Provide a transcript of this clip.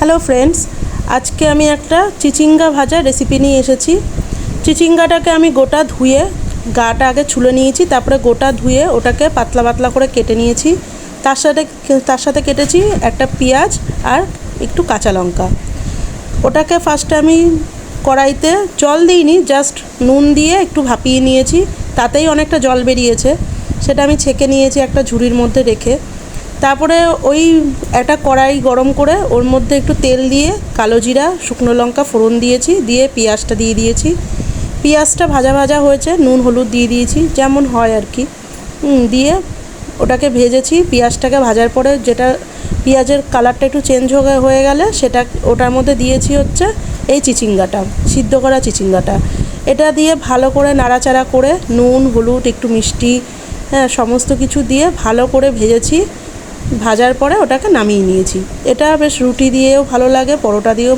Hello friends, আজকে আমি একটা চিচিঙ্গা ভাজা রেসিপি নিয়ে এসেছি। চিচিঙ্গাটাকে আমি গোটা ধুয়ে গাটা আগে ছুলে নিয়েছি, তারপরে গোটা ধুয়ে ওটাকে পাতলা পাতলা করে কেটে নিয়েছি। তার সাথে কেটেছি একটা পেঁয়াজ আর একটু কাঁচা লঙ্কা। ওটাকে ফার্স্টে আমি কড়াইতে জল দিইনি, জাস্ট নুন দিয়ে একটু ভাপিয়ে নিয়েছি, তাতেই অনেকটা জল বেরিয়েছে। সেটা আমি ছেঁকে নিয়েছি একটা ঝুড়ির মধ্যে রেখে। তারপরে ওই একটা কড়াই গরম করে ওর মধ্যে একটু তেল দিয়ে কালো জিরা শুকনো লঙ্কা ফোড়ন দিয়েছি, দিয়ে পেঁয়াজটা দিয়ে দিয়েছি। পেঁয়াজটা ভাজা ভাজা হয়েছে, নুন হলুদ দিয়ে দিয়েছি যেমন হয় আর কি, দিয়ে ওটাকে ভেজেছি। পেঁয়াজটাকে ভাজার পরে যেটা পেঁয়াজের কালারটা একটু চেঞ্জ হয়ে গেলে সেটা ওটার মধ্যে দিয়েছি হচ্ছে এই চিচিঙ্গাটা, সিদ্ধ করা চিচিঙ্গাটা। এটা দিয়ে ভালো করে নাড়াচাড়া করে নুন হলুদ একটু মিষ্টি সমস্ত কিছু দিয়ে ভালো করে ভেজেছি। ভাজার পরে ওটাকে নামিয়ে নিয়েছি। এটা বেশ রুটি দিয়েও ভালো লাগে, পরোটা দিয়েও